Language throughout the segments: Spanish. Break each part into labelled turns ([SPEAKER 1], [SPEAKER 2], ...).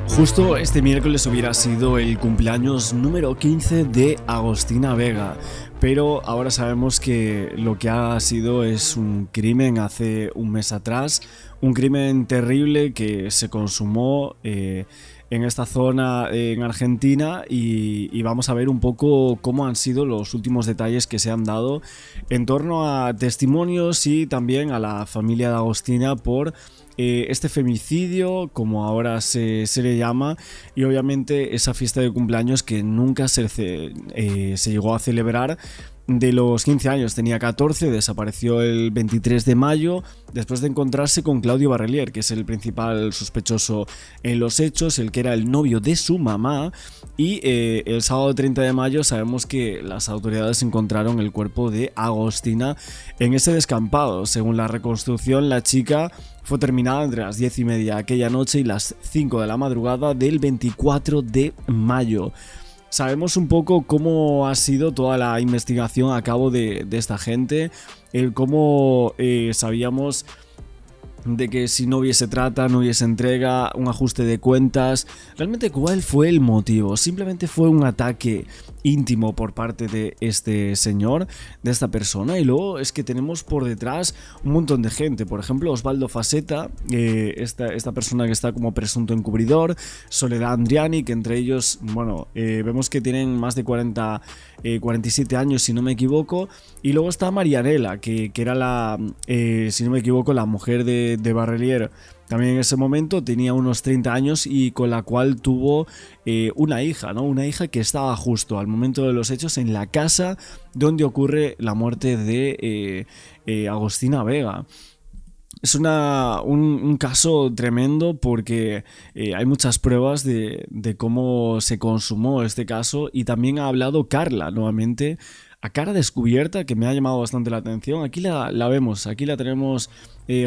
[SPEAKER 1] Justo este miércoles hubiera sido el cumpleaños número 15 de Agostina Vega, pero ahora sabemos que lo que ha sido es un crimen hace un mes atrás, un crimen terrible que se consumó en esta zona en Argentina y vamos a ver un poco cómo han sido los últimos detalles que se han dado en torno a testimonios y también a la familia de Agostina por este femicidio, como ahora se le llama, y obviamente esa fiesta de cumpleaños que nunca se llegó a celebrar. De los 15 años, tenía 14, desapareció el 23 de mayo después de encontrarse con Claudio Barrelier, que es el principal sospechoso en los hechos, el que era el novio de su mamá, y el sábado 30 de mayo sabemos que las autoridades encontraron el cuerpo de Agostina en ese descampado. Según la reconstrucción, la chica fue terminada entre las 10:30 aquella noche y las 5 de la madrugada del 24 de mayo. Sabemos un poco cómo ha sido toda la investigación a cabo de esta gente, cómo sabíamos de que si no hubiese trata, no hubiese entrega, un ajuste de cuentas. Realmente, ¿cuál fue el motivo? Simplemente fue un ataque íntimo por parte de este señor, de esta persona, y luego es que tenemos por detrás un montón de gente. Por ejemplo, Osvaldo Faceta, esta persona que está como presunto encubridor, Soledad Andriani, que entre ellos, bueno, vemos que tienen más de 47 años si no me equivoco, y luego está Marianela, que era la, si no me equivoco, la mujer de Barrelier. También en ese momento tenía unos 30 años y con la cual tuvo una hija, ¿no? Una hija que estaba justo al momento de los hechos en la casa donde ocurre la muerte de Agostina Vega. Es un caso tremendo porque hay muchas pruebas de cómo se consumó este caso, y también ha hablado Carla nuevamente a cara descubierta, que me ha llamado bastante la atención. Aquí la vemos, aquí la tenemos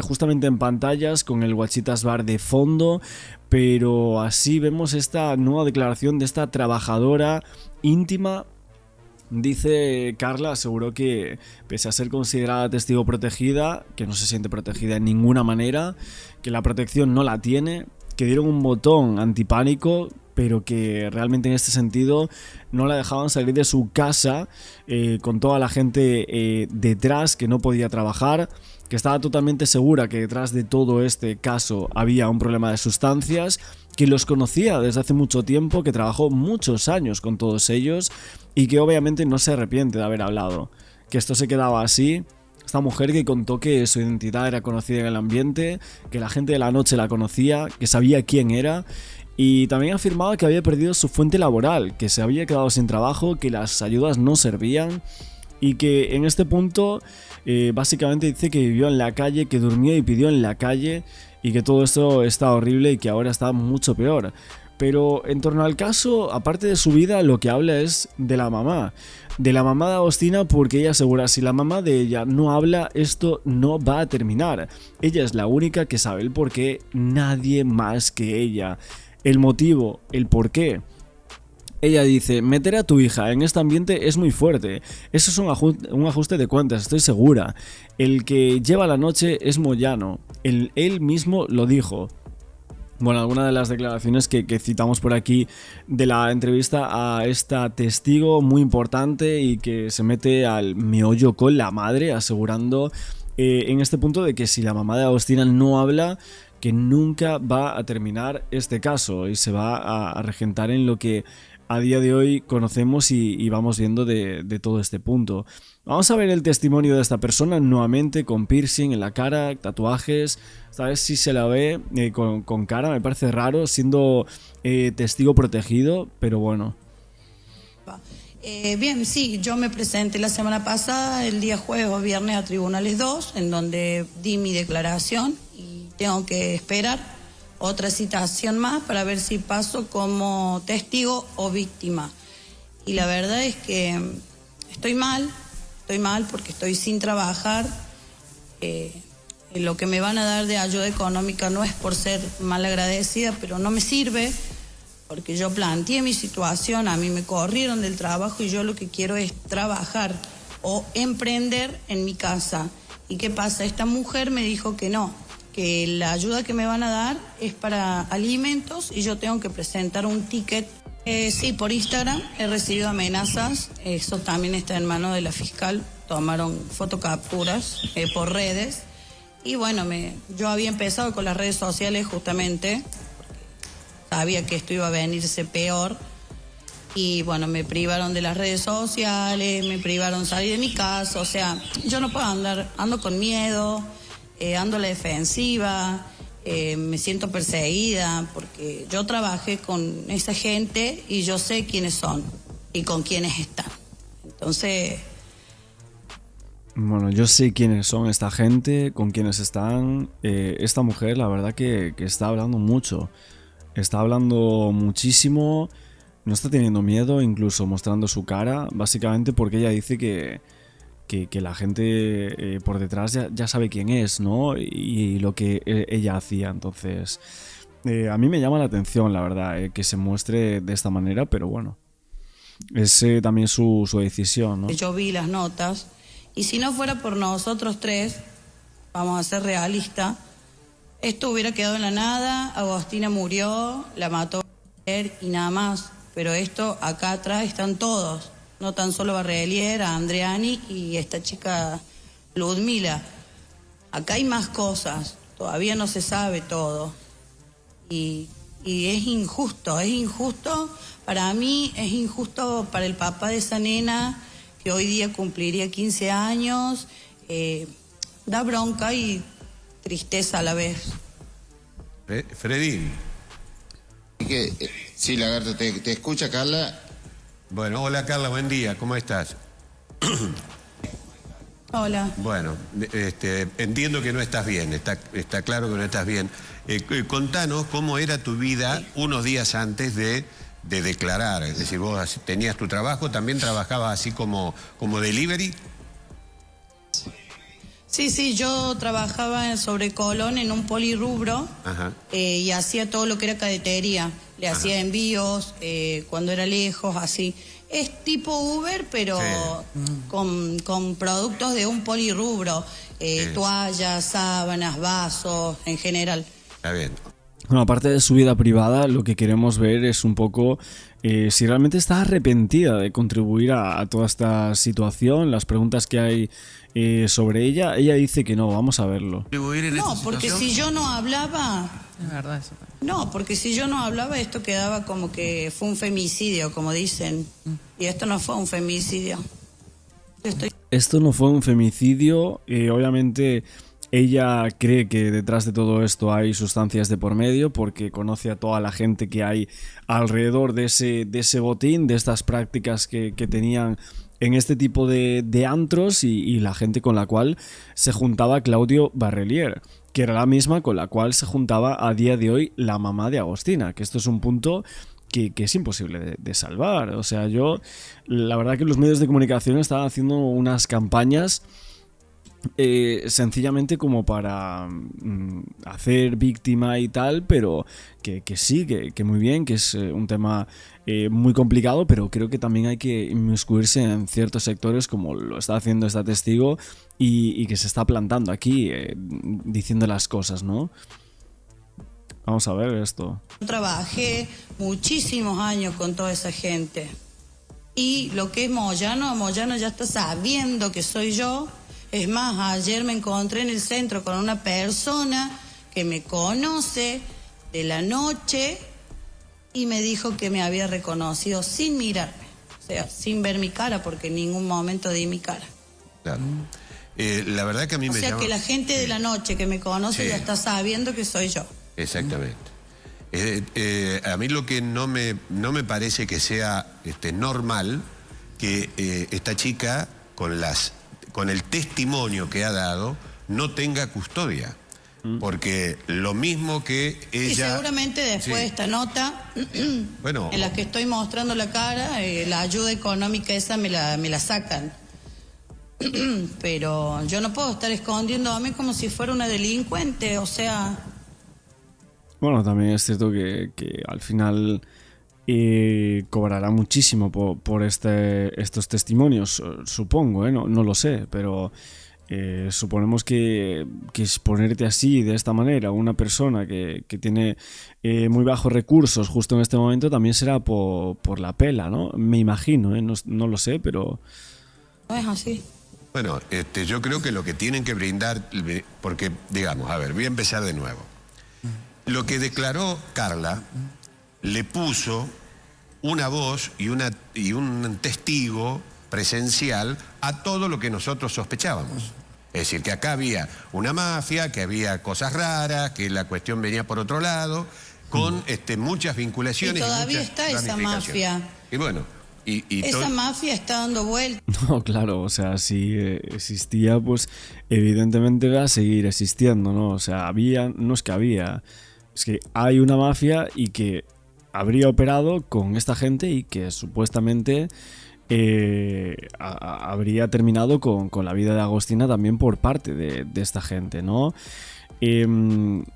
[SPEAKER 1] justamente en pantallas con el Guachitas Bar de fondo, pero así vemos esta nueva declaración de esta trabajadora íntima. Dice Carla, aseguró que pese a ser considerada testigo protegida, que no se siente protegida en ninguna manera, que la protección no la tiene, que dieron un botón antipánico, pero que realmente en este sentido no la dejaban salir de su casa con toda la gente detrás, que no podía trabajar, que estaba totalmente segura que detrás de todo este caso había un problema de sustancias, que los conocía desde hace mucho tiempo, que trabajó muchos años con todos ellos y que obviamente no se arrepiente de haber hablado, que esto se quedaba así. Esta mujer que contó que su identidad era conocida en el ambiente, que la gente de la noche la conocía, que sabía quién era, y también afirmaba que había perdido su fuente laboral, que se había quedado sin trabajo, que las ayudas no servían y que en este punto básicamente dice que vivió en la calle, que durmió y pidió en la calle, y que todo esto está horrible y que ahora está mucho peor. Pero en torno al caso, aparte de su vida, lo que habla es de la mamá de Agostina, porque ella asegura, si la mamá de ella no habla, esto no va a terminar. Ella es la única que sabe el porqué, nadie más que ella. El motivo, el porqué. Ella dice, meter a tu hija en este ambiente es muy fuerte. Eso es un ajuste de cuentas, estoy segura. El que lleva la noche es Moyano. Él mismo lo dijo. Bueno, alguna de las declaraciones que citamos por aquí de la entrevista a esta testigo muy importante y que se mete al meollo con la madre, asegurando en este punto de que si la mamá de Agostina no habla, que nunca va a terminar este caso y se va a regentar en lo que a día de hoy conocemos y vamos viendo de todo este punto. Vamos a ver el testimonio de esta persona nuevamente, con piercing en la cara, tatuajes. Esta vez sí se la ve con cara, me parece raro, siendo testigo protegido, pero bueno.
[SPEAKER 2] Bien, sí, yo me presenté la semana pasada, el día jueves o viernes, a Tribunales 2, en donde di mi declaración y tengo que esperar otra citación más para ver si paso como testigo o víctima. Y la verdad es que estoy mal porque estoy sin trabajar. Lo que me van a dar de ayuda económica no es por ser mal agradecida, pero no me sirve porque yo planteé mi situación, a mí me corrieron del trabajo y yo lo que quiero es trabajar o emprender en mi casa. ¿Y qué pasa? Esta mujer me dijo que no, que la ayuda que me van a dar es para alimentos y yo tengo que presentar un ticket. Sí, por Instagram he recibido amenazas, eso también está en manos de la fiscal, tomaron fotocapturas por redes y bueno, yo había empezado con las redes sociales justamente, sabía que esto iba a venirse peor y bueno, me privaron de las redes sociales, me privaron salir de mi casa, o sea, yo no puedo ando con miedo, ando a la defensiva. Me siento perseguida porque yo trabajé con esa gente y yo sé quiénes son y con quiénes están. Entonces...
[SPEAKER 1] Bueno, yo sé quiénes son esta gente, con quiénes están. Esta mujer, la verdad que está hablando mucho. Está hablando muchísimo, no está teniendo miedo, incluso mostrando su cara, básicamente porque ella dice que la gente por detrás ya sabe quién es, ¿no? Y lo que ella hacía. Entonces, a mí me llama la atención, la verdad, que se muestre de esta manera, pero bueno, es también su decisión, ¿no?
[SPEAKER 2] Yo vi las notas, y si no fuera por nosotros tres, vamos a ser realistas, esto hubiera quedado en la nada, Agostina murió, la mató y nada más, pero esto acá atrás están todos. No tan solo Barrelier, Andreani y esta chica Ludmila. Acá hay más cosas, todavía no se sabe todo. Y es injusto para mí, es injusto para el papá de esa nena, que hoy día cumpliría 15 años. Da bronca y tristeza a la vez.
[SPEAKER 3] Freddy.
[SPEAKER 4] Sí, Lagarto, te escucha Carla.
[SPEAKER 3] Bueno, hola Carla, buen día, ¿cómo estás?
[SPEAKER 2] Hola.
[SPEAKER 3] Bueno, entiendo que no estás bien, está claro que no estás bien. Contanos cómo era tu vida unos días antes de declarar. Es decir, vos tenías tu trabajo, también trabajabas así como delivery.
[SPEAKER 2] Sí, yo trabajaba sobre Colón en un polirrubro. Y hacía todo lo que era cadetería. Le hacía envíos cuando era lejos, así. Es tipo Uber, pero con productos de un polirrubro. Toallas, sábanas, vasos, en general.
[SPEAKER 3] Está bien.
[SPEAKER 1] Bueno, aparte de su vida privada, lo que queremos ver es un poco si realmente está arrepentida de contribuir a toda esta situación, las preguntas que hay sobre ella. Ella dice que no, vamos a verlo.
[SPEAKER 2] No, porque si yo no hablaba...
[SPEAKER 5] Es verdad eso.
[SPEAKER 2] No, porque si yo no hablaba, esto quedaba como que fue un femicidio, como dicen. Y esto no fue un femicidio.
[SPEAKER 1] Esto no fue un femicidio, obviamente... Ella cree que detrás de todo esto hay sustancias de por medio porque conoce a toda la gente que hay alrededor de ese botín, de estas prácticas que tenían en este tipo de antros y la gente con la cual se juntaba Claudio Barrelier, que era la misma con la cual se juntaba a día de hoy la mamá de Agostina, que esto es un punto que es imposible de salvar. O sea, la verdad que los medios de comunicación estaban haciendo unas campañas sencillamente como para hacer víctima y tal, pero que sí, que muy bien, que es un tema muy complicado, pero creo que también hay que inmiscuirse en ciertos sectores como lo está haciendo esta testigo y que se está plantando aquí diciendo las cosas, ¿no? Vamos a ver esto.
[SPEAKER 2] Trabajé muchísimos años con toda esa gente y lo que es Moyano ya está sabiendo que soy yo. Es más, ayer me encontré en el centro con una persona que me conoce de la noche y me dijo que me había reconocido sin mirarme, o sea, sin ver mi cara, porque en ningún momento di mi cara.
[SPEAKER 3] Claro. La verdad que a mí me llama...
[SPEAKER 2] O sea, que la gente de la noche que me conoce ya está sabiendo que soy yo.
[SPEAKER 3] Exactamente. A mí lo que no me parece que sea normal que esta chica con el testimonio que ha dado, no tenga custodia. Porque lo mismo que ella...
[SPEAKER 2] Y seguramente después de esta nota,
[SPEAKER 3] bueno,
[SPEAKER 2] en la que estoy mostrando la cara, la ayuda económica esa me la sacan. Pero yo no puedo estar escondiéndome como si fuera una delincuente, o sea...
[SPEAKER 1] Bueno, también es cierto que al final... cobrará muchísimo por estos testimonios, supongo, no lo sé, pero suponemos que exponerte así, de esta manera, una persona que tiene muy bajos recursos justo en este momento, también será por la pela, ¿no? Me imagino, ¿eh? No lo sé, pero...
[SPEAKER 2] No es así.
[SPEAKER 3] Bueno, yo creo que lo que tienen que brindar, porque, digamos, a ver, voy a empezar de nuevo. Lo que declaró Carla le puso una voz y un testigo presencial a todo lo que nosotros sospechábamos. Es decir, que acá había una mafia, que había cosas raras, que la cuestión venía por otro lado, con muchas vinculaciones.
[SPEAKER 2] Y todavía
[SPEAKER 3] muchas
[SPEAKER 2] está esa mafia.
[SPEAKER 3] Y bueno,
[SPEAKER 2] esa mafia está dando vueltas.
[SPEAKER 1] No, claro, o sea, si existía, pues evidentemente va a seguir existiendo, ¿no? O sea, no es que había, es que hay una mafia y que habría operado con esta gente y que supuestamente habría terminado con la vida de Agostina también por parte de esta gente, ¿no?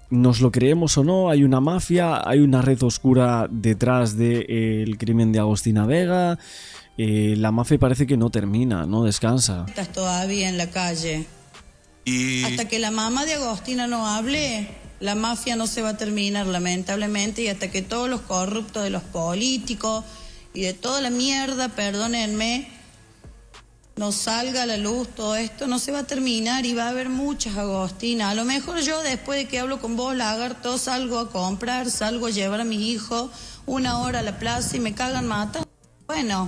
[SPEAKER 1] ¿Nos lo creemos o no? ¿Hay una mafia? ¿Hay una red oscura detrás del crimen de Agostina Vega? La mafia parece que no termina, no descansa.
[SPEAKER 2] Estás todavía en la calle. Hasta que la mamá de Agostina no hable, la mafia no se va a terminar, lamentablemente, y hasta que todos los corruptos de los políticos y de toda la mierda, perdónenme, no salga a la luz todo esto, no se va a terminar y va a haber muchas Agostinas. A lo mejor yo, después de que hablo con vos, lagarto, salgo a comprar, salgo a llevar a mis hijos 1 hora a la plaza y me cagan matando. Bueno,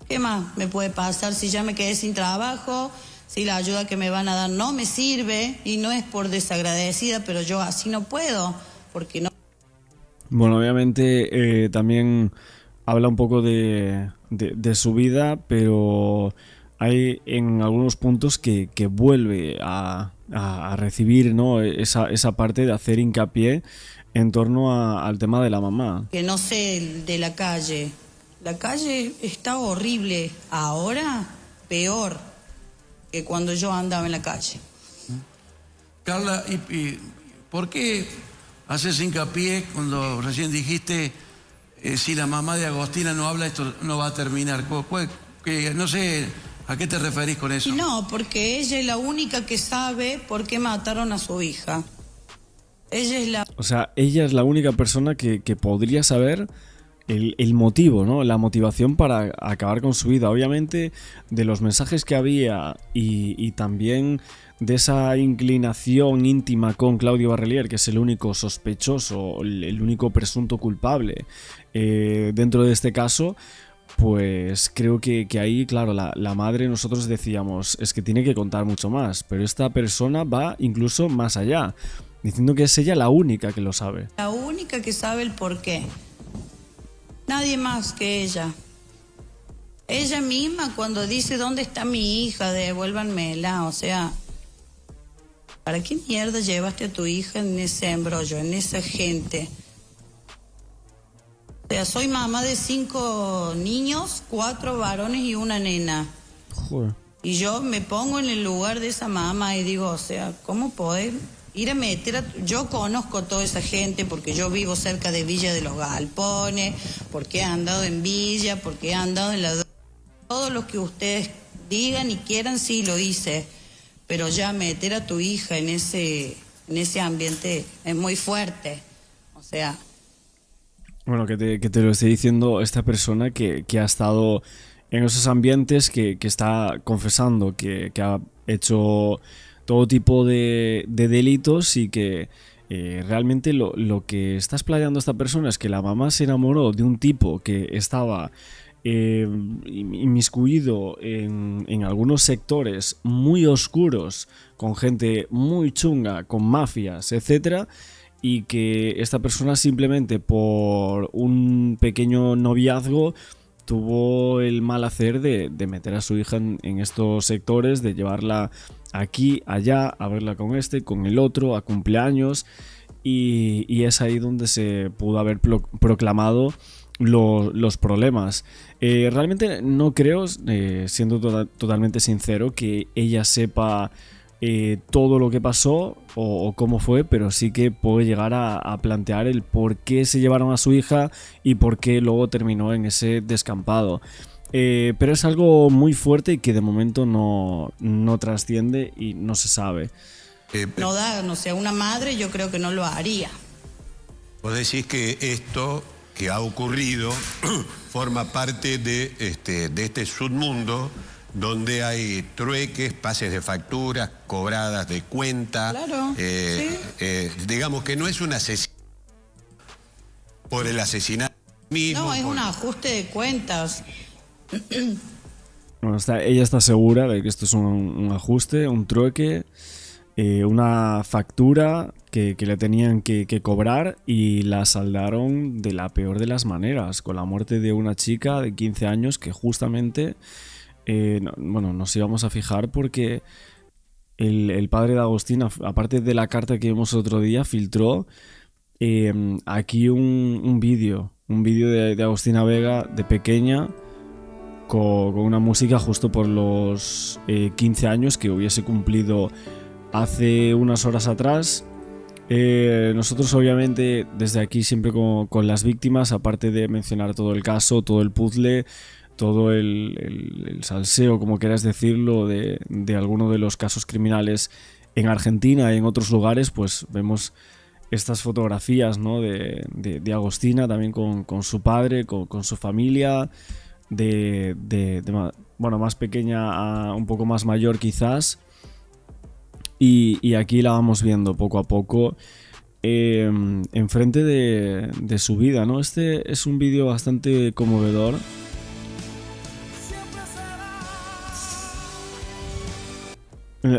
[SPEAKER 2] ¿qué más me puede pasar si ya me quedé sin trabajo? Si la ayuda que me van a dar no me sirve, y no es por desagradecida, pero yo así no puedo, porque no...
[SPEAKER 1] Bueno, obviamente también habla un poco de su vida, pero hay en algunos puntos que vuelve a recibir, ¿no? esa parte de hacer hincapié en torno al tema de la mamá.
[SPEAKER 2] Que no sé, de la calle. La calle está horrible. Ahora, peor que cuando yo andaba en la calle.
[SPEAKER 5] Carla, ¿y por qué haces hincapié cuando recién dijiste si la mamá de Agostina no habla, esto no va a terminar? No sé a qué te referís con eso.
[SPEAKER 2] Y no, porque ella es la única que sabe por qué mataron a su hija.
[SPEAKER 1] O sea, ella es la única persona que podría saber el motivo, ¿no? La motivación para acabar con su vida. Obviamente, de los mensajes que había y también de esa inclinación íntima con Claudio Barrelier, que es el único sospechoso, el único presunto culpable dentro de este caso, pues creo que ahí, claro, la madre, nosotros decíamos, es que tiene que contar mucho más, pero esta persona va incluso más allá, diciendo que es ella la única que lo sabe.
[SPEAKER 2] La única que sabe el porqué. Nadie más que ella. Ella misma cuando dice, ¿dónde está mi hija? Devuélvanmela. O sea, ¿para qué mierda llevaste a tu hija en ese embrollo, en esa gente? O sea, soy mamá de 5 niños, 4 varones y una nena.
[SPEAKER 1] Joder.
[SPEAKER 2] Y yo me pongo en el lugar de esa mamá y digo, o sea, ¿cómo podés ir a meter a... Yo conozco a toda esa gente porque yo vivo cerca de Villa de los Galpones, porque he andado en Villa, porque he andado en la... Todo lo que ustedes digan y quieran, sí lo hice, pero ya meter a tu hija en ese ambiente es muy fuerte, o sea...
[SPEAKER 1] Bueno, que te lo esté diciendo esta persona que ha estado en esos ambientes, que está confesando que ha hecho todo tipo de delitos y que realmente lo que está explayando esta persona es que la mamá se enamoró de un tipo que estaba inmiscuido en algunos sectores muy oscuros, con gente muy chunga, con mafias, etcétera, y que esta persona simplemente por un pequeño noviazgo tuvo el mal hacer de meter a su hija en estos sectores, de llevarla aquí, allá, a verla con este, con el otro, a cumpleaños, y es ahí donde se pudo haber proclamado los problemas. Realmente no creo, siendo totalmente sincero, que ella sepa todo lo que pasó o cómo fue, pero sí que puede llegar a plantear el por qué se llevaron a su hija y por qué luego terminó en ese descampado. Pero es algo muy fuerte y que de momento no trasciende y no se sabe.
[SPEAKER 2] No da, no sé, una madre yo creo que no lo haría.
[SPEAKER 3] Vos decís que esto que ha ocurrido forma parte de este submundo donde hay trueques, pases de facturas, cobradas de cuenta.
[SPEAKER 2] Claro,
[SPEAKER 3] Digamos que no es un asesinato por el asesinato mismo.
[SPEAKER 2] No, es un ajuste de cuentas.
[SPEAKER 1] Bueno, ella está segura de que esto es un ajuste, un trueque, una factura que le tenían que cobrar y la saldaron de la peor de las maneras, con la muerte de una chica de 15 años que justamente, nos íbamos a fijar porque el padre de Agostina, aparte de la carta que vimos otro día, filtró aquí un vídeo de Agostina Vega de pequeña, con una música justo por los 15 años que hubiese cumplido hace unas horas atrás. Nosotros obviamente desde aquí siempre con las víctimas, aparte de mencionar todo el caso, todo el puzzle, todo el salseo, como quieras decirlo, de alguno de los casos criminales en Argentina y en otros lugares, pues vemos estas fotografías, ¿no? de Agostina también con su padre, con su familia, más pequeña a un poco más mayor quizás. Y aquí la vamos viendo poco a poco enfrente de su vida, ¿no? Este es un vídeo bastante conmovedor.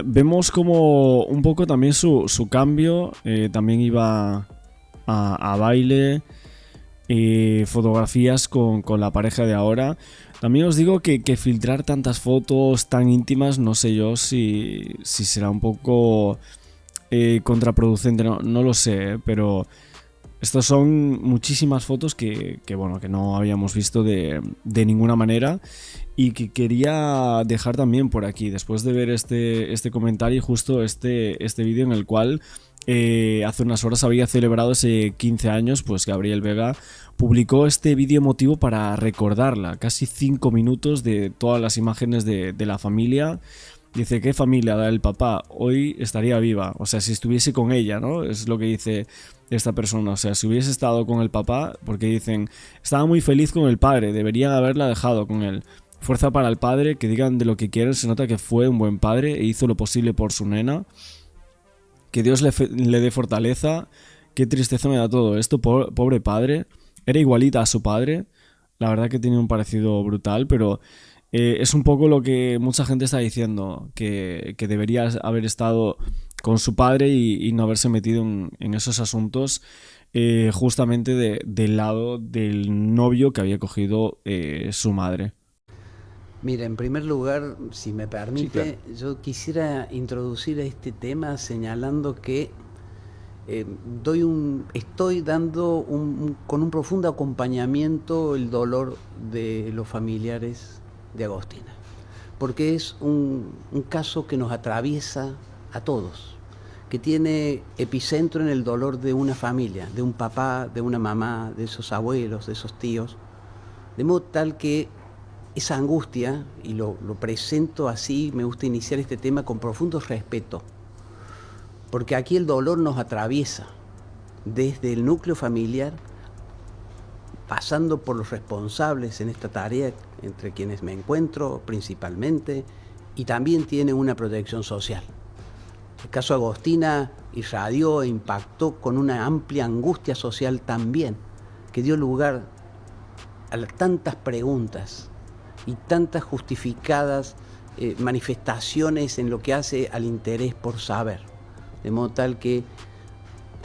[SPEAKER 1] Vemos como un poco también su cambio, también iba a baile, fotografías con la pareja de ahora. También os digo que filtrar tantas fotos tan íntimas, no sé yo si será un poco contraproducente, no lo sé, pero estas son muchísimas fotos que no habíamos visto de ninguna manera y que quería dejar también por aquí, después de ver este comentario y justo este vídeo en el cual hace unas horas había celebrado ese 15 años, pues Gabriel Vega publicó este vídeo emotivo para recordarla, casi 5 minutos de todas las imágenes de la familia. Dice, ¿qué familia da el papá? Hoy estaría viva, o sea, si estuviese con ella, ¿no? Es lo que dice esta persona, o sea, si hubiese estado con el papá, porque dicen, estaba muy feliz con el padre, debería haberla dejado con él. Fuerza para el padre, que digan de lo que quieran, se nota que fue un buen padre e hizo lo posible por su nena. Que Dios le dé fortaleza. Qué tristeza me da todo esto, pobre padre. Era igualita a su padre. La verdad que tiene un parecido brutal, pero es un poco lo que mucha gente está diciendo, que debería haber estado con su padre y no haberse metido en esos asuntos, justamente del lado del novio que había cogido su madre.
[SPEAKER 6] Mira, en primer lugar, si me permite,
[SPEAKER 3] Sí, claro.
[SPEAKER 6] yo quisiera introducir este tema señalando que estoy dando con un profundo acompañamiento el dolor de los familiares de Agostina, porque es un caso que nos atraviesa a todos, que tiene epicentro en el dolor de una familia, de un papá, de una mamá, de esos abuelos, de esos tíos, de modo tal que esa angustia, y lo presento así, me gusta iniciar este tema con profundo respeto, porque aquí el dolor nos atraviesa desde el núcleo familiar, pasando por los responsables en esta tarea, entre quienes me encuentro principalmente, y también tiene una proyección social. El caso Agostina irradió e impactó con una amplia angustia social también, que dio lugar a tantas preguntas y tantas justificadas manifestaciones en lo que hace al interés por saber. De modo tal que,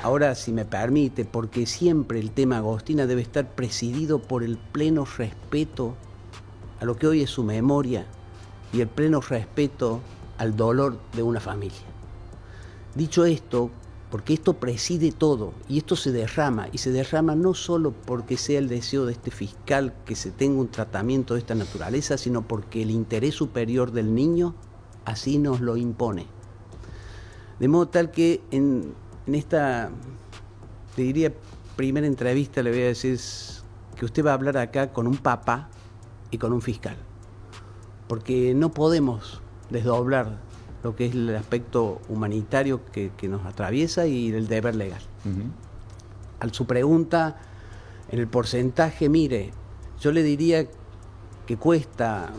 [SPEAKER 6] ahora si me permite, porque siempre el tema Agostina debe estar presidido por el pleno respeto a lo que hoy es su memoria y el pleno respeto al dolor de una familia. Dicho esto, porque esto preside todo y esto se derrama, y se derrama no solo porque sea el deseo de este fiscal que se tenga un tratamiento de esta naturaleza, sino porque el interés superior del niño así nos lo impone. De modo tal que en esta, te diría, primera entrevista le voy a decir que usted va a hablar acá con un papá y con un fiscal. porque no podemos desdoblar lo que es el aspecto humanitario que nos atraviesa y el deber legal. A su pregunta, en el porcentaje, mire, yo le diría que cuesta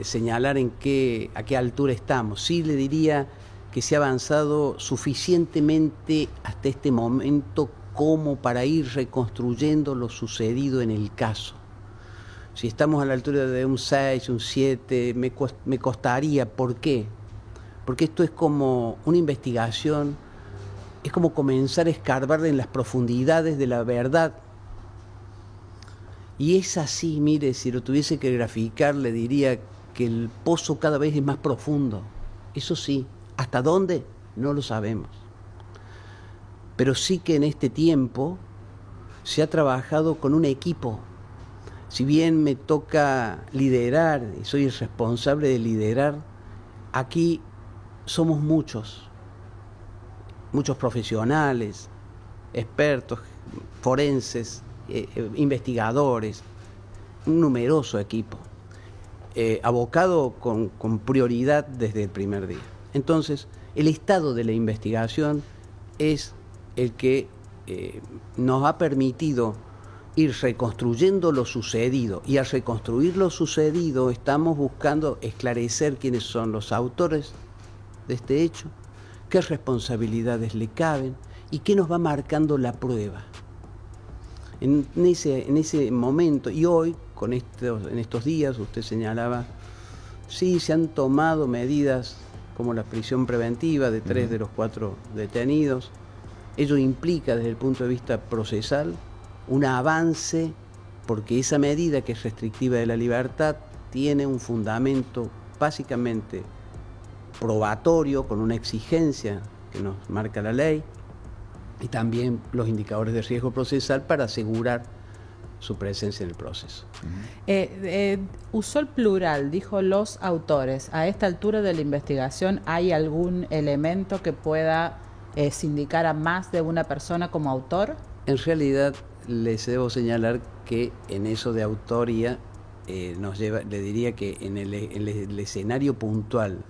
[SPEAKER 6] señalar a qué altura estamos. Sí le diría que se ha avanzado suficientemente hasta este momento como para ir reconstruyendo lo sucedido en el caso. Si estamos a la altura de un 6, un 7, me costaría. ¿Por qué? Porque esto es como una investigación, es como comenzar a escarbar en las profundidades de la verdad. Y es así, mire, si lo tuviese que graficar, le diría que el pozo cada vez es más profundo. Eso sí, ¿hasta dónde? No lo sabemos. Pero sí que en este tiempo se ha trabajado con un equipo. Si bien me toca liderar, y soy el responsable de liderar, aquí somos muchos profesionales, expertos, forenses, investigadores, un numeroso equipo, abocado con prioridad desde el primer día. Entonces, el estado de la investigación es el que nos ha permitido ir reconstruyendo lo sucedido, y al reconstruir lo sucedido estamos buscando esclarecer quiénes son los autores de este hecho, qué responsabilidades le caben y qué nos va marcando la prueba. En ese momento, y hoy, en estos días, usted señalaba, sí, se han tomado medidas como la prisión preventiva de 3 de los 4 detenidos. Ello implica, desde el punto de vista procesal, un avance, porque esa medida que es restrictiva de la libertad tiene un fundamento básicamente probatorio, con una exigencia que nos marca la ley, y también los indicadores de riesgo procesal para asegurar su presencia en el proceso.
[SPEAKER 7] Usó el plural, dijo los autores. A esta altura de la investigación, ¿hay algún elemento que pueda sindicar a más de una persona como autor?
[SPEAKER 6] En realidad, les debo señalar que en eso de autoría nos lleva, le diría que en el escenario puntual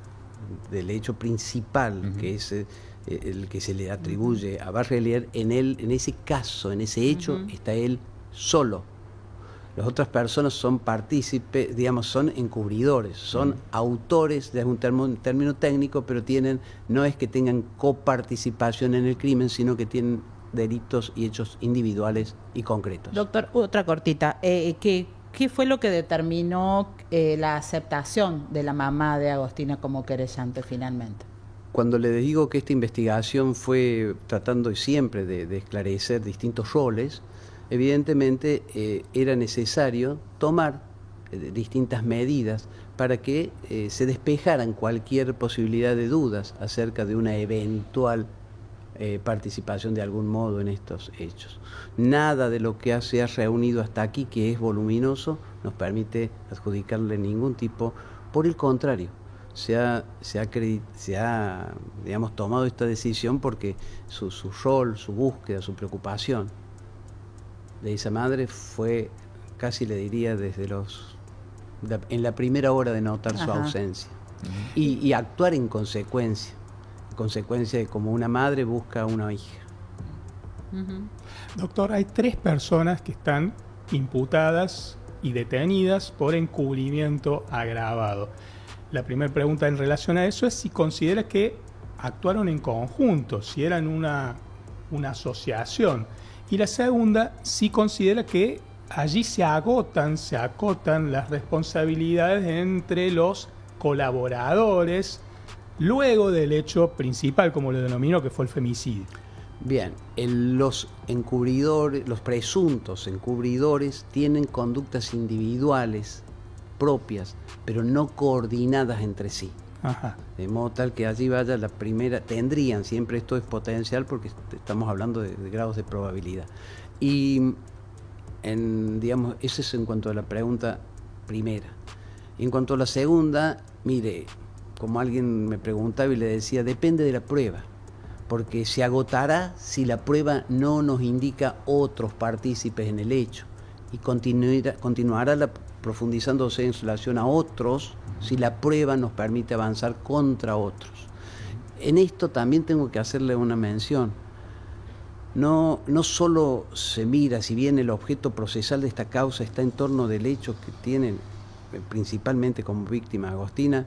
[SPEAKER 6] del hecho principal, que es el que se le atribuye a Barrelier, en ese caso, en ese hecho, está él solo. Las otras personas son partícipes, digamos, son encubridores, son autores, es un término técnico, pero no es que tengan coparticipación en el crimen, sino que tienen delitos y hechos individuales y concretos.
[SPEAKER 7] Doctor, otra cortita. ¿Qué fue lo que determinó la aceptación de la mamá de Agostina como querellante finalmente?
[SPEAKER 6] Cuando le digo que esta investigación fue tratando siempre de esclarecer distintos roles, evidentemente era necesario tomar distintas medidas para que se despejaran cualquier posibilidad de dudas acerca de una eventual participación de algún modo en estos hechos. Nada de lo que se ha reunido hasta aquí, que es voluminoso, nos permite adjudicarle ningún tipo. Por el contrario, se ha digamos, tomado esta decisión porque su rol, su búsqueda, su preocupación de esa madre fue, casi le diría, en la primera hora de notar su ausencia. Y actuar en consecuencia de cómo una madre busca a una hija.
[SPEAKER 8] Doctor, hay 3 personas que están imputadas y detenidas por encubrimiento agravado. La primera pregunta en relación a eso es si considera que actuaron en conjunto, si eran una asociación. Y la segunda, si considera que allí se acotan las responsabilidades entre los colaboradores luego del hecho principal, como lo denominó, que fue el femicidio.
[SPEAKER 6] Bien, los encubridores, los presuntos encubridores tienen conductas individuales propias, pero no coordinadas entre sí.
[SPEAKER 8] Ajá.
[SPEAKER 6] De modo tal que allí vaya la primera, tendrían, siempre esto es potencial porque estamos hablando de grados de probabilidad. Y digamos, eso es en cuanto a la pregunta primera. En cuanto a la segunda, mire, como alguien me preguntaba y le decía, depende de la prueba, porque se agotará si la prueba no nos indica otros partícipes en el hecho. y continuará profundizándose en relación a otros si la prueba nos permite avanzar contra otros. En esto también tengo que hacerle una mención. No solo se mira, si bien el objeto procesal de esta causa está en torno del hecho que tienen principalmente como víctima Agostina,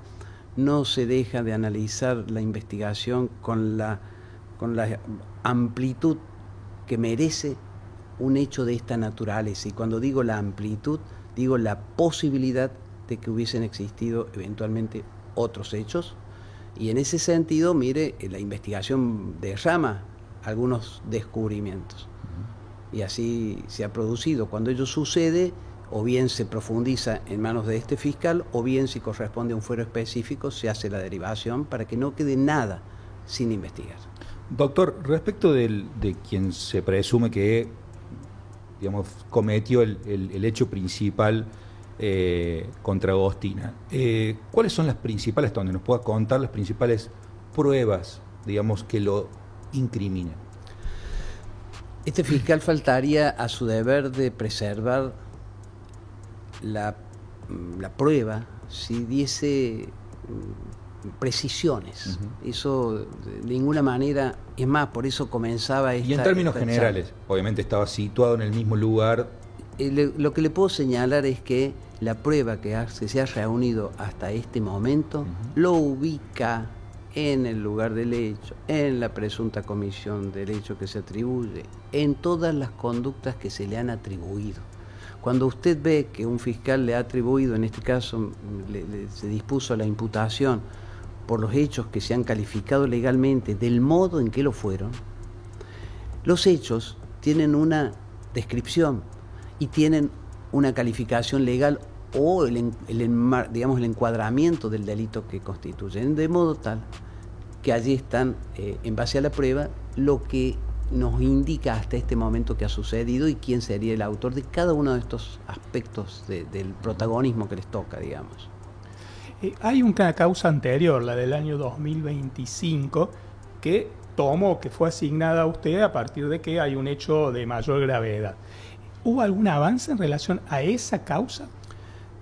[SPEAKER 6] no se deja de analizar la investigación con la amplitud que merece un hecho de esta naturaleza. Y cuando digo la amplitud, digo la posibilidad de que hubiesen existido eventualmente otros hechos. Y en ese sentido, mire, la investigación derrama algunos descubrimientos. Y así se ha producido. Cuando ello sucede, o bien se profundiza en manos de este fiscal, o bien si corresponde a un fuero específico, se hace la derivación para que no quede nada sin investigar.
[SPEAKER 9] Doctor, respecto de quien se presume que, digamos, cometió el hecho principal contra Agostina, ¿cuáles son las principales, donde nos pueda contar las principales pruebas, digamos, que lo incriminan?
[SPEAKER 6] Este fiscal faltaría a su deber de preservar la prueba si diese precisiones. Eso de ninguna manera, es más, por eso comenzaba esta...
[SPEAKER 9] Y en términos generales, obviamente estaba situado en el mismo lugar.
[SPEAKER 6] Lo que le puedo señalar es que la prueba que se ha reunido hasta este momento lo ubica en el lugar del hecho, en la presunta comisión del hecho que se atribuye, en todas las conductas que se le han atribuido. Cuando usted ve que un fiscal le ha atribuido, en este caso se dispuso la imputación por los hechos que se han calificado legalmente del modo en que lo fueron, los hechos tienen una descripción y tienen una calificación legal o el encuadramiento del delito que constituyen, de modo tal que allí están, en base a la prueba, lo que nos indica hasta este momento que ha sucedido y quién sería el autor de cada uno de estos aspectos del protagonismo que les toca, digamos.
[SPEAKER 8] Hay una causa anterior, la del año 2025, que fue asignada a usted a partir de que hay un hecho de mayor gravedad. ¿Hubo algún avance en relación a esa causa?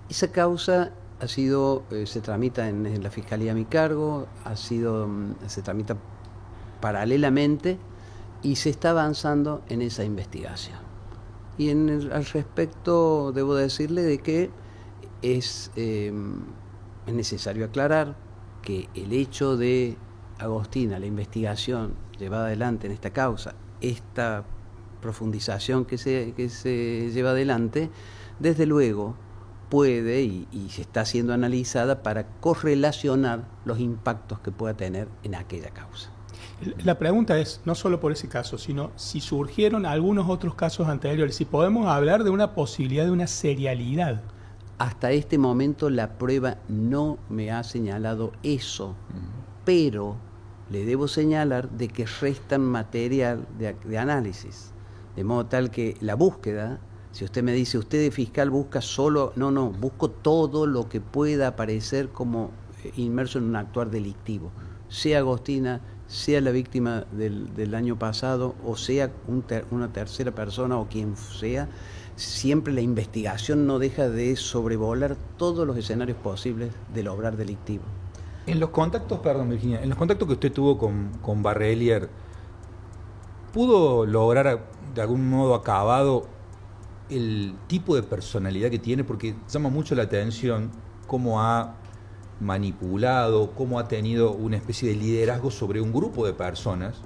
[SPEAKER 6] Esa causa ha sido, se tramita en la Fiscalía a mi cargo, se tramita paralelamente y se está avanzando en esa investigación. Y al respecto debo decirle de que es necesario aclarar que el hecho de Agostina, la investigación llevada adelante en esta causa, esta profundización que se lleva adelante, desde luego puede y se está siendo analizada para correlacionar los impactos que pueda tener en aquella causa.
[SPEAKER 8] La pregunta es, no solo por ese caso, sino si surgieron algunos otros casos anteriores, si podemos hablar de una posibilidad de una serialidad.
[SPEAKER 6] Hasta este momento la prueba no me ha señalado eso, pero le debo señalar de que restan material de análisis, de modo tal que la búsqueda, si usted me dice, usted de fiscal busca solo, no, busco todo lo que pueda aparecer como inmerso en un actuar delictivo, sea Agostina, sea la víctima del año pasado, o sea una tercera persona o quien sea, siempre la investigación no deja de sobrevolar todos los escenarios posibles del obrar delictivo.
[SPEAKER 9] En los contactos, perdón Virginia, en los contactos que usted tuvo con Barrelier, ¿pudo lograr de algún modo acabado el tipo de personalidad que tiene? Porque llama mucho la atención cómo ha manipulado, cómo ha tenido una especie de liderazgo sobre un grupo de personas,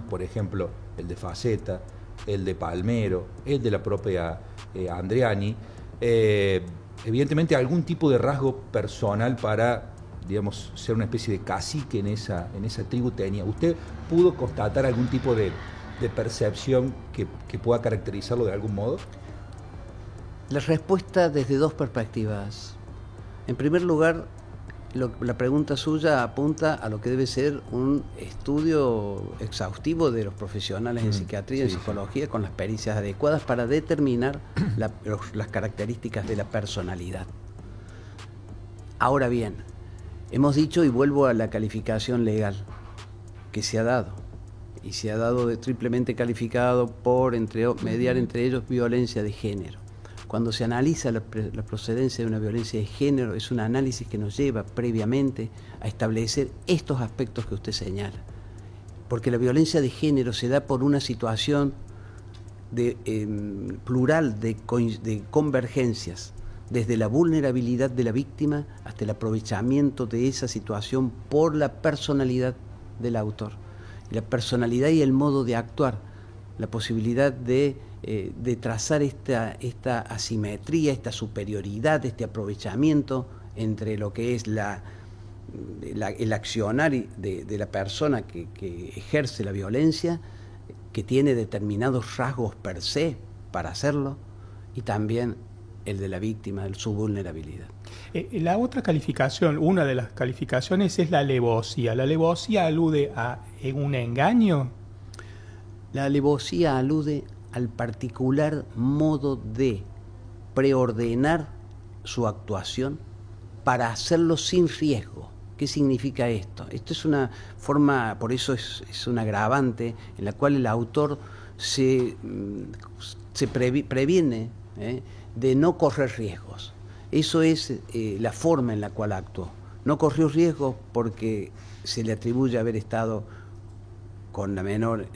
[SPEAKER 9] por ejemplo, el de Faceta, el de Palmero, el de la propia Andreani, evidentemente algún tipo de rasgo personal para, digamos, ser una especie de cacique en esa tribu tenía. ¿Usted pudo constatar algún tipo de percepción que pueda caracterizarlo de algún modo?
[SPEAKER 6] La respuesta desde dos perspectivas. En primer lugar, la pregunta suya apunta a lo que debe ser un estudio exhaustivo de los profesionales en psiquiatría y en psicología con las pericias adecuadas para determinar las características de la personalidad. Ahora bien, hemos dicho, y vuelvo a la calificación legal que se ha dado, y se ha dado de triplemente calificado por mediar entre ellos violencia de género. cuando se analiza la procedencia de una violencia de género, es un análisis que nos lleva previamente a establecer estos aspectos que usted señala. Porque la violencia de género se da por una situación plural de convergencias, desde la vulnerabilidad de la víctima hasta el aprovechamiento de esa situación por la personalidad del autor. La personalidad y el modo de actuar, la posibilidad de trazar esta asimetría, esta superioridad, este aprovechamiento entre lo que es el accionar de la persona que ejerce la violencia, que tiene determinados rasgos per se para hacerlo, y también el de la víctima, su vulnerabilidad.
[SPEAKER 8] La otra calificación, una de las calificaciones es la alevosía. ¿La alevosía alude a un engaño?
[SPEAKER 6] La alevosía alude al particular modo de preordenar su actuación para hacerlo sin riesgo. ¿Qué significa esto? Esto es una forma, por eso es un agravante en la cual el autor se previene de no correr riesgos. Eso es la forma en la cual actuó. No corrió riesgos porque se le atribuye haber estado con la menor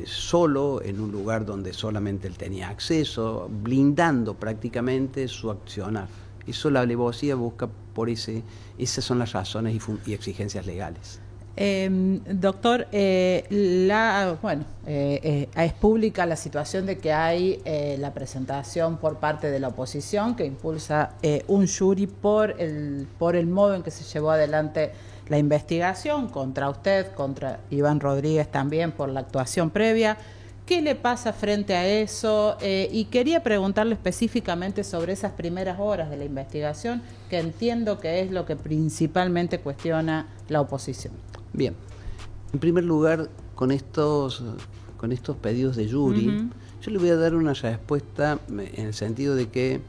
[SPEAKER 6] solo, en un lugar donde solamente él tenía acceso, blindando prácticamente su accionar. Eso la alevosía busca por esas son las razones y exigencias legales.
[SPEAKER 7] Doctor, es pública la situación de que hay la presentación por parte de la oposición que impulsa un jury por el modo en que se llevó adelante la investigación contra usted, contra Iván Rodríguez también por la actuación previa. ¿Qué le pasa frente a eso? Y quería preguntarle específicamente sobre esas primeras horas de la investigación, que entiendo que es lo que principalmente cuestiona la oposición.
[SPEAKER 6] Bien, en primer lugar, con estos pedidos de jury, yo le voy a dar una respuesta en el sentido de que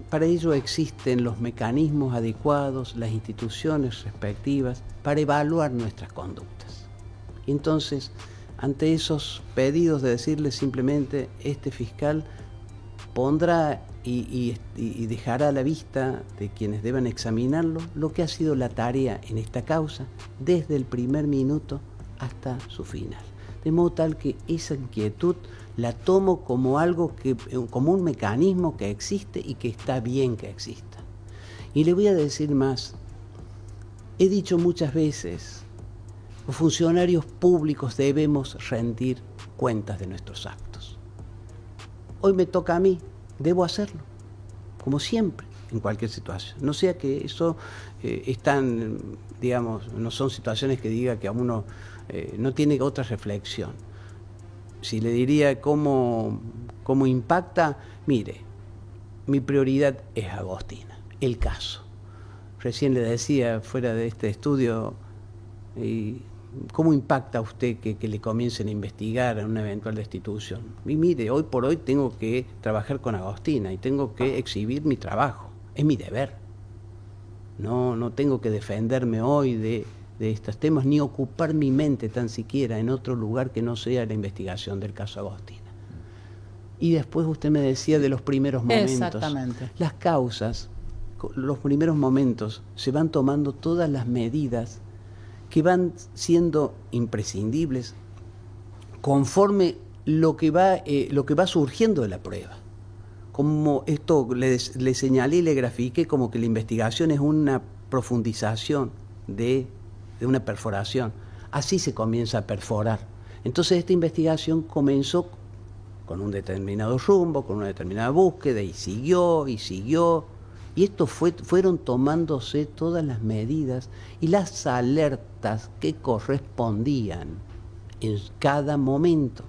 [SPEAKER 6] para ello existen los mecanismos adecuados, las instituciones respectivas, para evaluar nuestras conductas. Y entonces, ante esos pedidos de decirle simplemente este fiscal pondrá y dejará a la vista de quienes deban examinarlo lo que ha sido la tarea en esta causa desde el primer minuto hasta su final. De modo tal que esa inquietud la tomo como como un mecanismo que existe y que está bien que exista. Y le voy a decir más. He dicho muchas veces, los funcionarios públicos debemos rendir cuentas de nuestros actos. Hoy me toca a mí, debo hacerlo, como siempre, en cualquier situación. No sea que eso no son situaciones que diga que a uno no tiene otra reflexión. Si le diría cómo impacta, mire, mi prioridad es Agostina, el caso. Recién le decía fuera de este estudio, ¿cómo impacta a usted que le comiencen a investigar en una eventual destitución? Y mire, hoy por hoy tengo que trabajar con Agostina y tengo que exhibir mi trabajo. Es mi deber. No tengo que defenderme hoy de estos temas ni ocupar mi mente tan siquiera en otro lugar que no sea la investigación del caso Agostina. Y después usted me decía de los primeros momentos.
[SPEAKER 7] Exactamente.
[SPEAKER 6] Las causas, los primeros momentos, se van tomando todas las medidas que van siendo imprescindibles conforme lo que va surgiendo de la prueba. Como esto le señalé y le grafiqué como que la investigación es una profundización de una perforación. Así se comienza a perforar. Entonces esta investigación comenzó con un determinado rumbo, con una determinada búsqueda, y siguió. Y esto fueron tomándose todas las medidas y las alertas que correspondían en cada momento.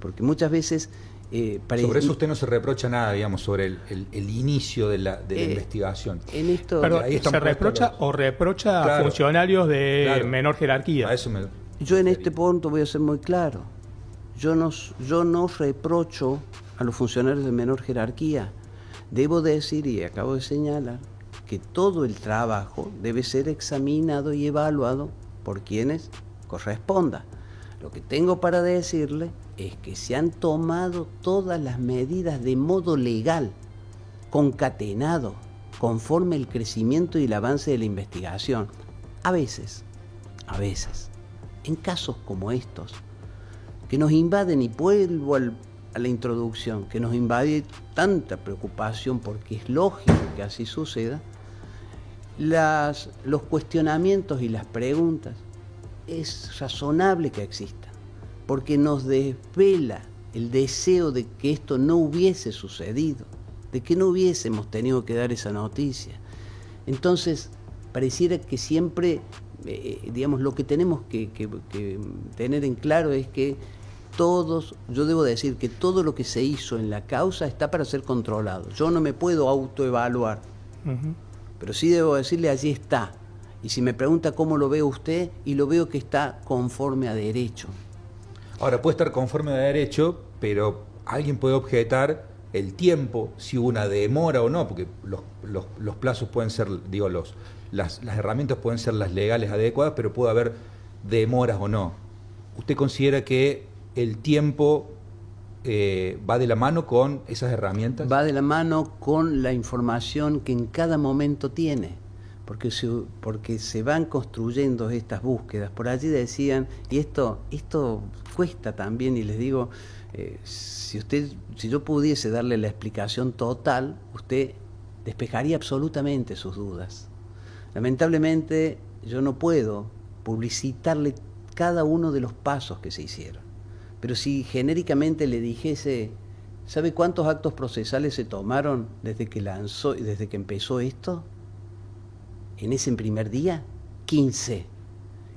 [SPEAKER 6] Porque muchas veces...
[SPEAKER 9] sobre eso usted no se reprocha nada, digamos, sobre el inicio de la investigación.
[SPEAKER 6] En esto,
[SPEAKER 8] pero ¿se reprocha o reprocha a funcionarios de menor jerarquía?
[SPEAKER 9] A eso
[SPEAKER 6] yo en este punto voy a ser muy claro. Yo no reprocho a los funcionarios de menor jerarquía. Debo decir, y acabo de señalar, que todo el trabajo debe ser examinado y evaluado por quienes corresponda. Lo que tengo para decirle es que se han tomado todas las medidas de modo legal, concatenado, conforme el crecimiento y el avance de la investigación. A veces, en casos como estos, que nos invaden, y vuelvo a la introducción, que nos invade tanta preocupación porque es lógico que así suceda, los cuestionamientos y las preguntas es razonable que existan, porque nos desvela el deseo de que esto no hubiese sucedido, de que no hubiésemos tenido que dar esa noticia. Entonces, pareciera que siempre, digamos, lo que tenemos que tener en claro es que yo debo decir que todo lo que se hizo en la causa está para ser controlado. Yo no me puedo autoevaluar, pero sí debo decirle, allí está. Y si me pregunta cómo lo ve usted, y lo veo que está conforme a derecho.
[SPEAKER 9] Ahora, puede estar conforme a derecho, pero alguien puede objetar el tiempo, si hubo una demora o no, porque los plazos pueden ser, digo, las herramientas pueden ser las legales adecuadas, pero puede haber demoras o no. ¿Usted considera que el tiempo va de la mano con esas herramientas?
[SPEAKER 6] Va de la mano con la información que en cada momento tiene. Porque se van construyendo estas búsquedas. Por allí decían, y esto cuesta también, y les digo, si yo pudiese darle la explicación total, usted despejaría absolutamente sus dudas. Lamentablemente, yo no puedo publicitarle cada uno de los pasos que se hicieron. Pero si genéricamente le dijese, ¿sabe cuántos actos procesales se tomaron desde que empezó esto? En ese primer día, 15.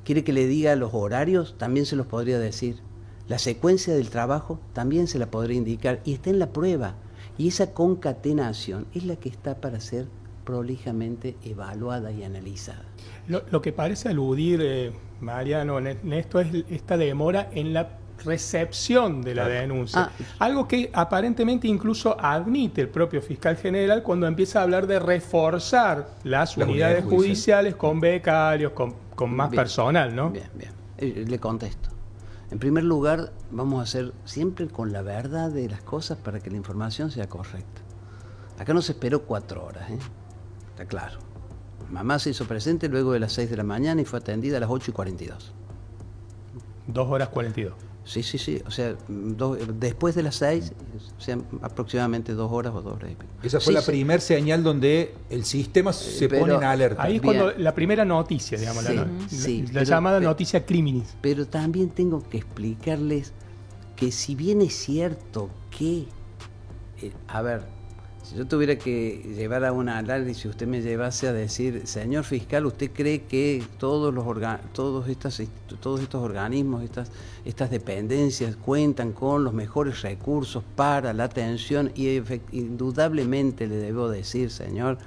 [SPEAKER 6] ¿Quiere que le diga los horarios? También se los podría decir. La secuencia del trabajo también se la podría indicar. Y está en la prueba. Y esa concatenación es la que está para ser prolijamente evaluada y analizada.
[SPEAKER 8] Lo que parece aludir, Mariano, en esto es esta demora en la recepción de la denuncia. Algo que aparentemente incluso admite el propio fiscal general cuando empieza a hablar de reforzar las unidades judiciales con becarios, con más personal, ¿no?
[SPEAKER 6] Bien. Le contesto. En primer lugar, vamos a hacer siempre con la verdad de las cosas para que la información sea correcta. Acá no se esperó 4 horas, está claro. Mamá se hizo presente luego de las 6 de la mañana y fue atendida a las 8:42.
[SPEAKER 8] 2 horas 42.
[SPEAKER 6] Sí, o sea, después de las 6, o sea, aproximadamente 2 horas o 2 horas y pico.
[SPEAKER 9] Esa fue la primer señal donde el sistema se pone en alerta.
[SPEAKER 8] Ahí es cuando la primera noticia, digamos, la llamada noticia criminis.
[SPEAKER 6] Pero también tengo que explicarles que si bien es cierto que, si yo tuviera que llevar a un análisis, usted me llevase a decir, señor fiscal, ¿usted cree que todos estos organismos, estas dependencias cuentan con los mejores recursos para la atención? Y indudablemente le debo decir, señor,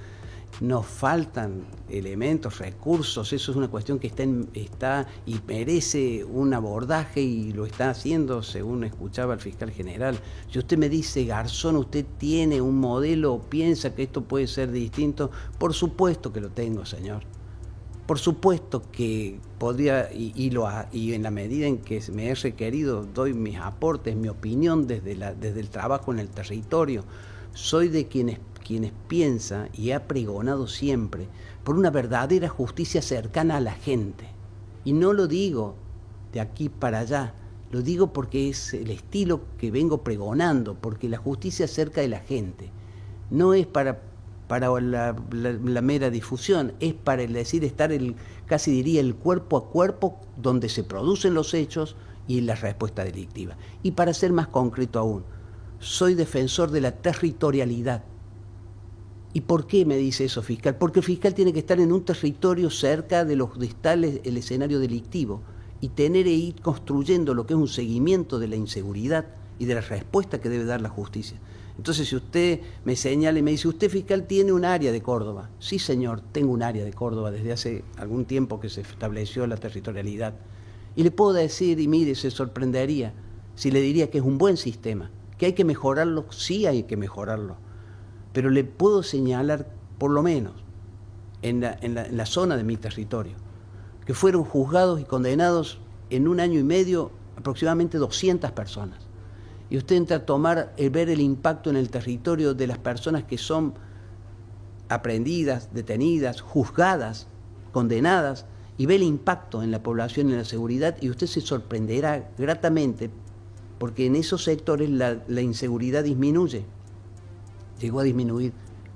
[SPEAKER 6] nos faltan elementos, recursos. Eso es una cuestión que está y merece un abordaje, y lo está haciendo, según escuchaba el fiscal general. Si usted me dice, Garzón, ¿usted tiene un modelo o piensa que esto puede ser distinto? Por supuesto que lo tengo, señor. Por supuesto que podría, y en la medida en que me he requerido, doy mis aportes, mi opinión desde el trabajo en el territorio. Soy de quienes piensa y ha pregonado siempre por una verdadera justicia cercana a la gente. Y no lo digo de aquí para allá, lo digo porque es el estilo que vengo pregonando, porque la justicia cerca de la gente no es para la mera difusión, es para estar casi diría el cuerpo a cuerpo donde se producen los hechos y la respuesta delictiva. Y para ser más concreto aún, soy defensor de la territorialidad. ¿Y por qué me dice eso, fiscal? Porque el fiscal tiene que estar en un territorio cerca de los distales, el escenario delictivo, y tener e ir construyendo lo que es un seguimiento de la inseguridad y de la respuesta que debe dar la justicia. Entonces, si usted me señala y me dice, ¿usted, fiscal, tiene un área de Córdoba? Sí, señor, tengo un área de Córdoba desde hace algún tiempo que se estableció la territorialidad. Y le puedo decir, y mire, se sorprendería si le diría que es un buen sistema, que hay que mejorarlo, sí hay que mejorarlo. Pero le puedo señalar, por lo menos, en la zona de mi territorio, que fueron juzgados y condenados en 1 año y medio aproximadamente 200 personas. Y usted entra a ver el impacto en el territorio de las personas que son aprehendidas, detenidas, juzgadas, condenadas, y ve el impacto en la población y en la seguridad, y usted se sorprenderá gratamente, porque en esos sectores la inseguridad disminuye. Llegó a disminuir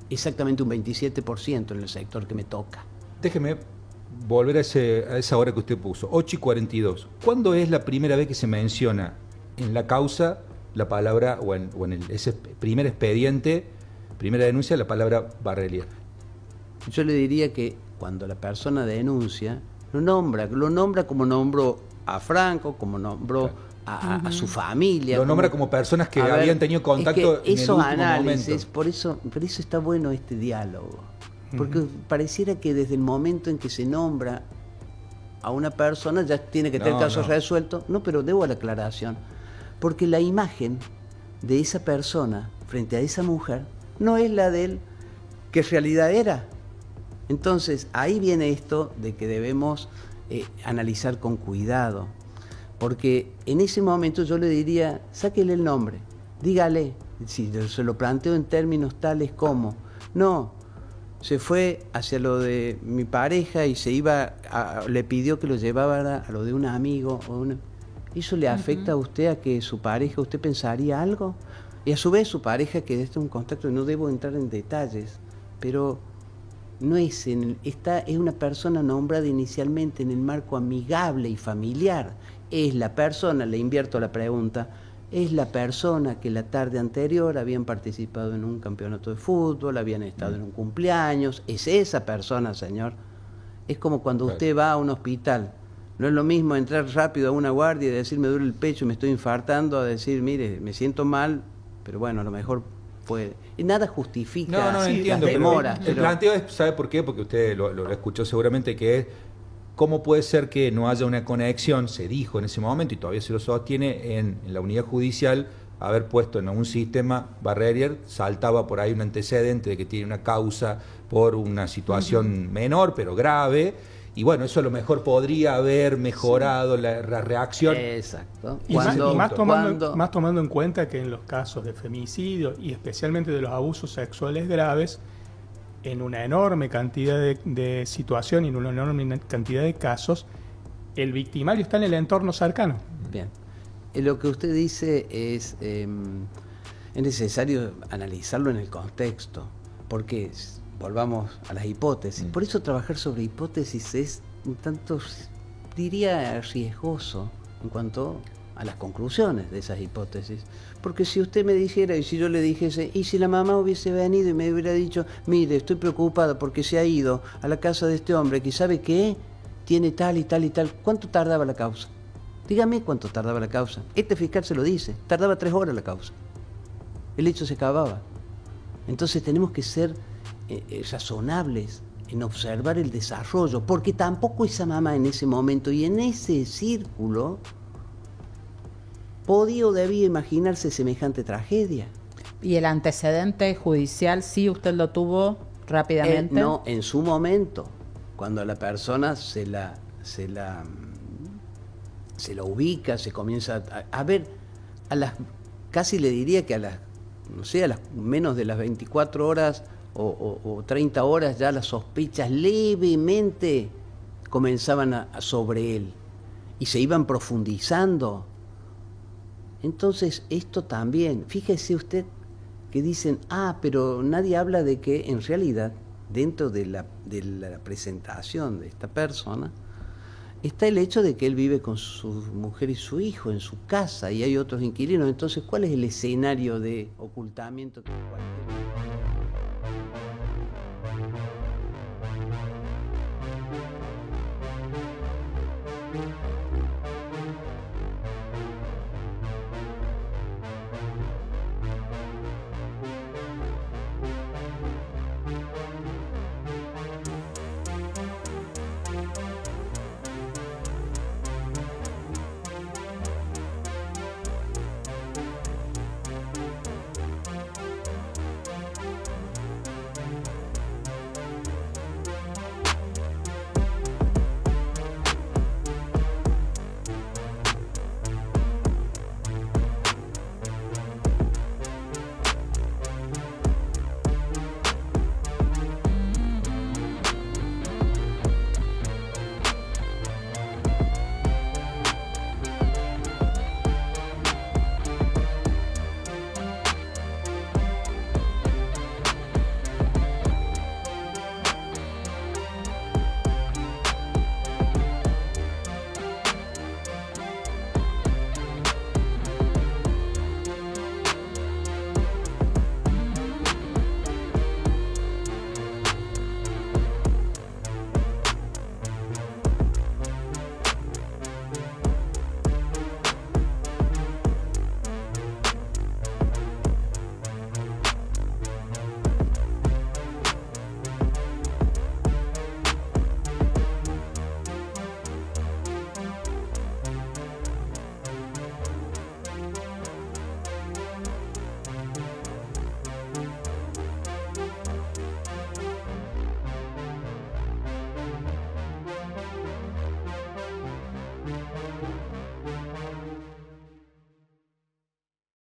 [SPEAKER 6] exactamente un 27% en el sector que me toca.
[SPEAKER 9] Déjeme volver a esa hora que usted puso, 8:42. ¿Cuándo es la primera vez que se menciona en la causa la palabra, o en ese primer expediente, primera denuncia, la palabra Barrelier?
[SPEAKER 6] Yo le diría que cuando la persona denuncia, lo nombra como nombró a Franco, como nombró a su familia.
[SPEAKER 9] Lo nombra como personas que habían tenido contacto
[SPEAKER 6] es que
[SPEAKER 9] en el
[SPEAKER 6] esos
[SPEAKER 9] último
[SPEAKER 6] análisis,
[SPEAKER 9] momento.
[SPEAKER 6] por eso está bueno este diálogo. Porque pareciera que desde el momento en que se nombra a una persona ya tiene que tener casos resueltos. No, pero debo la aclaración. Porque la imagen de esa persona frente a esa mujer no es la de él que en realidad era. Entonces, ahí viene esto de que debemos analizar con cuidado. Porque en ese momento yo le diría, sáquele el nombre, dígale, si se lo planteo en términos tales como, no, se fue hacia lo de mi pareja y le pidió que lo llevara a lo de un amigo. ¿Eso le afecta a usted a que su pareja, usted pensaría algo? Y a su vez su pareja, que este es un contacto, no debo entrar en detalles, pero no es es una persona nombrada inicialmente en el marco amigable y familiar. Es la persona, le invierto la pregunta, es la persona que la tarde anterior habían participado en un campeonato de fútbol, habían estado en un cumpleaños, es esa persona, señor. Es como cuando usted va a un hospital. No es lo mismo entrar rápido a una guardia y decir me duele el pecho, me estoy infartando, a decir, mire, me siento mal, pero bueno, a lo mejor puede. Y nada justifica las demoras.
[SPEAKER 9] El planteo es, ¿sabe por qué? Porque usted lo escuchó seguramente, que es cómo puede ser que no haya una conexión, se dijo en ese momento y todavía se lo sostiene en la unidad judicial, haber puesto en un sistema Barrelier, saltaba por ahí un antecedente de que tiene una causa por una situación menor pero grave. Y bueno, eso a lo mejor podría haber mejorado la reacción.
[SPEAKER 6] Exacto.
[SPEAKER 8] Y más tomando en cuenta que en los casos de femicidio y especialmente de los abusos sexuales graves, en una enorme cantidad de situaciones y en una enorme cantidad de casos, el victimario está en el entorno cercano.
[SPEAKER 6] Bien. Lo que usted dice es necesario analizarlo en el contexto, porque volvamos a las hipótesis. Por eso trabajar sobre hipótesis es un tanto, diría, riesgoso en cuanto a las conclusiones de esas hipótesis. Porque si usted me dijera, y si yo le dijese, y si la mamá hubiese venido y me hubiera dicho, mire, estoy preocupada porque se ha ido a la casa de este hombre que sabe que tiene tal y tal y tal, ¿cuánto tardaba la causa? Dígame cuánto tardaba la causa. Este fiscal se lo dice, tardaba 3 horas la causa. El hecho se acababa. Entonces tenemos que ser razonables en observar el desarrollo, porque tampoco esa mamá en ese momento y en ese círculo podía o debía imaginarse semejante tragedia.
[SPEAKER 7] ¿Y el antecedente judicial sí usted lo tuvo rápidamente?
[SPEAKER 6] No, en su momento, cuando a la persona se la ubica, se comienza a ver, casi le diría que a las menos de las 24 horas o 30 horas ya las sospechas levemente comenzaban sobre él y se iban profundizando. Entonces esto también, fíjese usted que dicen, pero nadie habla de que en realidad dentro de la presentación de esta persona está el hecho de que él vive con su mujer y su hijo en su casa y hay otros inquilinos. Entonces, ¿cuál es el escenario de ocultamiento que cualquier...